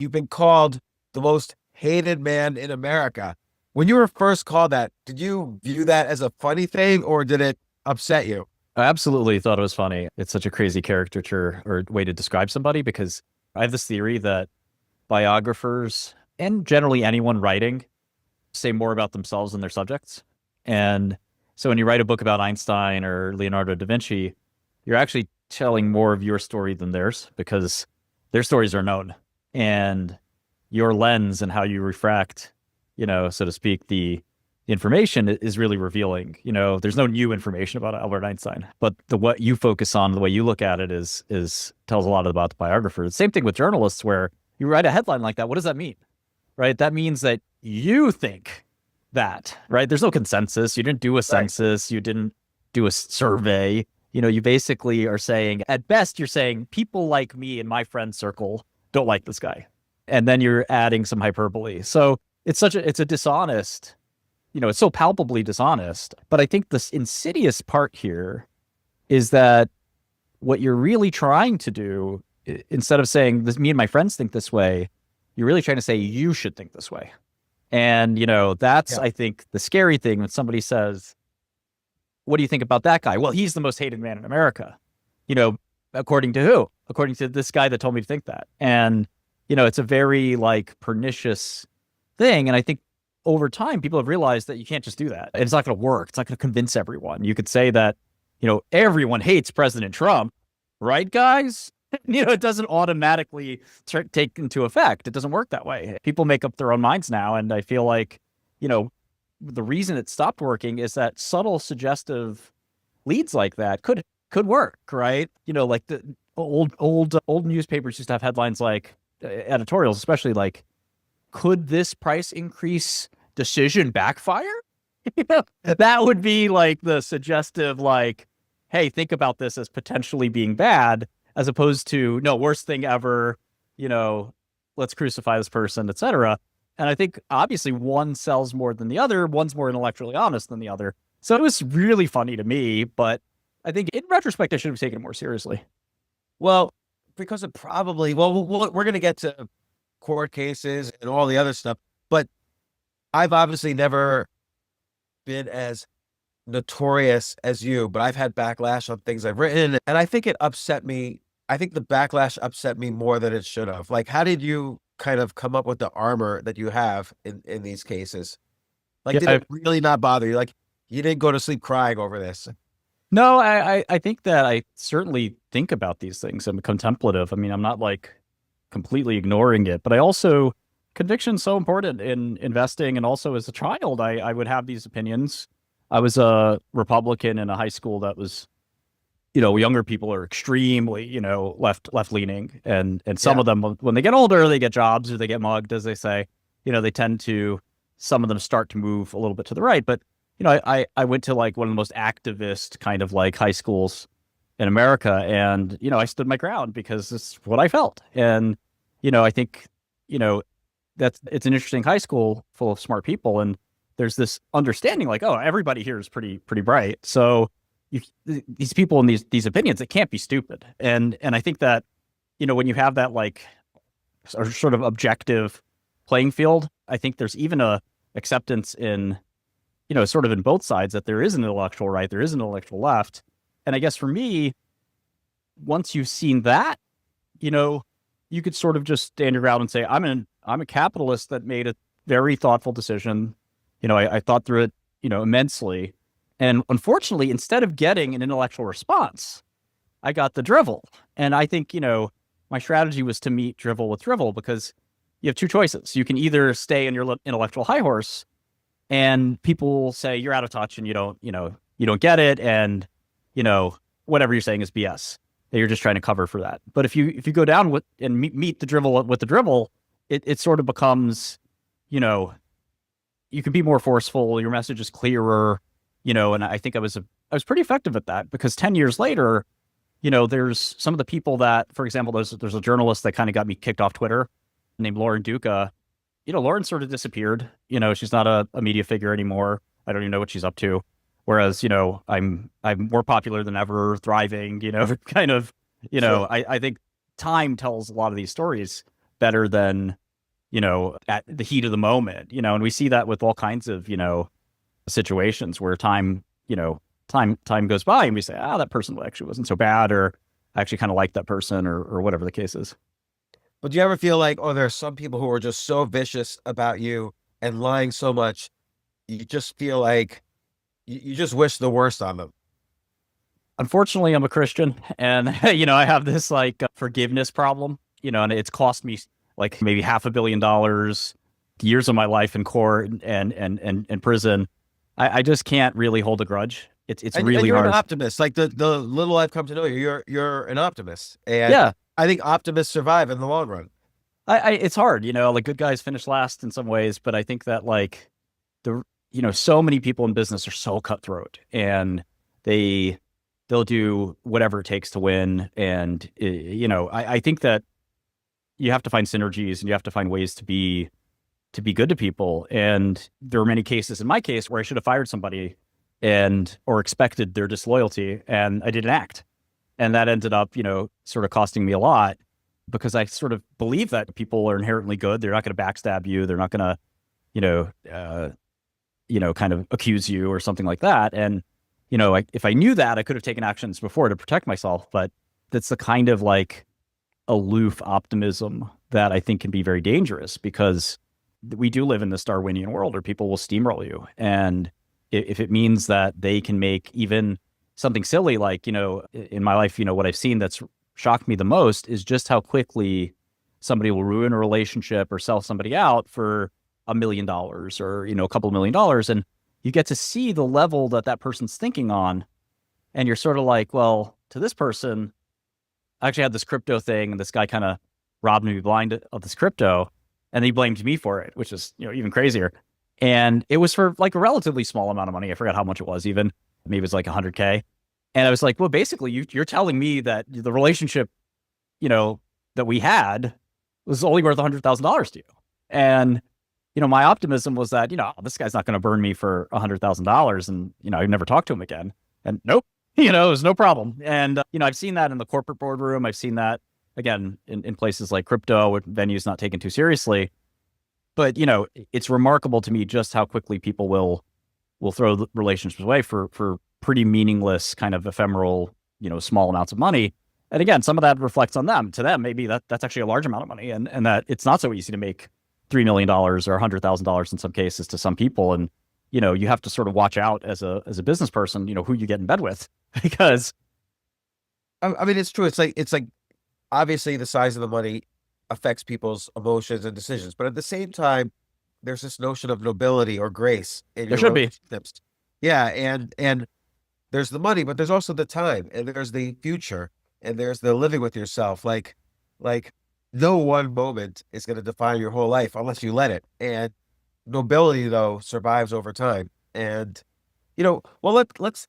you've been called the most hated man in America. When you were first called that, did you view that as a funny thing or did it upset you? I absolutely thought it was funny. It's such a crazy caricature or way to describe somebody because I have this theory that biographers and generally anyone writing say more about themselves than their subjects. And so when you write a book about Einstein or Leonardo da Vinci, you're actually telling more of your story than theirs because their stories are known. And your lens and how you refract, so to speak, the information is really revealing. There's no new information about Albert Einstein, but the what you focus on, the way you look at it is tells a lot about the biographer. The same thing with journalists where you write a headline like that. What does that mean? Right? That means that you think that, right? There's no consensus. You didn't do a Right. census. You didn't do a survey. You basically are saying, at best, you're saying people like me and my friend circle don't like this guy. And then you're adding some hyperbole. So it's a dishonest, it's so palpably dishonest. But I think this insidious part here is that what you're really trying to do, instead of saying this, me and my friends think this way, you're really trying to say you should think this way. And, that's, Yeah. I think, the scary thing when somebody says, what do you think about that guy? Well, he's the most hated man in America. You know, according to who? According to this guy that told me to think that. And, it's a very like pernicious thing. And I think over time, people have realized that you can't just do that. And it's not going to work. It's not going to convince everyone. You could say that, everyone hates President Trump, right, guys? It doesn't automatically take into effect. It doesn't work that way. People make up their own minds now. And I feel like, you know, the reason it stopped working is that subtle, suggestive leads like that could work, right? Like the old newspapers used to have headlines like editorials, especially like, could this price increase decision backfire? That would be like the suggestive, like, hey, think about this as potentially being bad, as opposed to no, worst thing ever, you know, let's crucify this person, etc. And I think obviously one sells more than the other, one's more intellectually honest than the other. So it was really funny to me, but I think in retrospect, I should have taken it more seriously. Well, because it probably, we're going to get to court cases and all the other stuff, but I've obviously never been as notorious as you, but I've had backlash on things I've written, and I think it upset me. I think the backlash upset me more than it should have. Like, how did you kind of come up with the armor that you have in these cases? Like, Yeah, did it really not bother you? Like, you didn't go to sleep crying over this? no, I think that I certainly think about these things. I'm contemplative. I mean, I'm not like completely ignoring it, but I also conviction's so important in investing. And also as a child, I would have these opinions. I was a Republican in a high school that was, younger people are extremely, left leaning. And some Yeah. of them, when they get older, they get jobs or they get mugged, as they say, they tend to, some of them start to move a little bit to the right. But I went to like one of the most activist kind of like high schools in America. And, I stood my ground because it's what I felt. And, I think, it's an interesting high school full of smart people. And there's this understanding like, oh, everybody here is pretty bright. So these people and these opinions, it can't be stupid. And I think that, when you have that like sort of objective playing field, I think there's even a acceptance in, sort of in both sides that there is an intellectual right, there is an intellectual left. And I guess for me, once you've seen that, you could sort of just stand your ground and say, I'm a capitalist that made a very thoughtful decision. I thought through it, immensely. And unfortunately, instead of getting an intellectual response, I got the drivel. And I think, my strategy was to meet drivel with drivel because you have two choices. You can either stay in your intellectual high horse and people say you're out of touch and you don't get it. And, whatever you're saying is BS. That you're just trying to cover for that. But if you go down with and meet the drivel with the drivel, it sort of becomes, you can be more forceful. Your message is clearer, and I think I was pretty effective at that because 10 years later, there's some of the people that, for example, there's a journalist that kind of got me kicked off Twitter named Lauren Duca. Lauren sort of disappeared. She's not a media figure anymore. I don't even know what she's up to. Whereas, I'm more popular than ever, thriving, kind of, Sure. I think time tells a lot of these stories. better than, at the heat of the moment, and we see that with all kinds of, situations where time goes by and we say, that person actually wasn't so bad, or I actually kind of like that person, or whatever the case is. But do you ever feel like, oh, there are some people who are just so vicious about you and lying so much, you just feel like you just wish the worst on them? Unfortunately, I'm a Christian, and I have this like forgiveness problem, and it's cost me like maybe $500 million, years of my life in court and prison. I just can't really hold a grudge. It's And really you're an hard. optimist. Like the little I've come to know you, you're an optimist. And Yeah, I think optimists survive in the long run. it's hard, like good guys finish last in some ways, but I think that like the so many people in business are so cutthroat, and they they'll do whatever it takes to win. And I think that you have to find synergies, and you have to find ways to be good to people. And there were many cases in my case where I should have fired somebody and or expected their disloyalty, and I didn't act. And that ended up, sort of costing me a lot, because I sort of believe that people are inherently good. They're not going to backstab you. They're not going to, you know, uh, kind of accuse you or something like that. And, if I knew that, I could have taken actions before to protect myself. But that's the kind of like aloof optimism that I think can be very dangerous, because we do live in this Darwinian world where people will steamroll you. And if it means that they can make even something silly, like, in my life, what I've seen that's shocked me the most is just how quickly somebody will ruin a relationship or sell somebody out for $1 million, or, a couple of $1 million. And you get to see the level that that person's thinking on. And you're sort of like, well, to this person, I actually had this crypto thing, and this guy kind of robbed me blind of this crypto, and he blamed me for it, which is, even crazier. And it was for like a relatively small amount of money. I forgot how much it was, even maybe it was like 100K. And I was like, well, basically, you're telling me that the relationship, that we had was only worth $100,000 to you. And my optimism was that, this guy's not going to burn me for $100,000, and I'd never talk to him again. And nope, it was no problem. And I've seen that in the corporate boardroom. I've seen that again in places like crypto, with venues not taken too seriously. But it's remarkable to me just how quickly people will throw the relationships away for pretty meaningless, kind of ephemeral, small amounts of money. And again, some of that reflects on them. To them, maybe that's actually a large amount of money, and that it's not so easy to make $3 million or $100,000 in some cases to some people. And you have to sort of watch out as a business person, who you get in bed with, because I mean, it's true. It's like obviously the size of the money affects people's emotions and decisions, but at the same time, there's this notion of nobility or grace in there your should be. relationships. Yeah, and there's the money, but there's also the time, and there's the future, and there's the living with yourself. Like no one moment is going to define your whole life unless you let it. And nobility, though, survives over time. And well, let's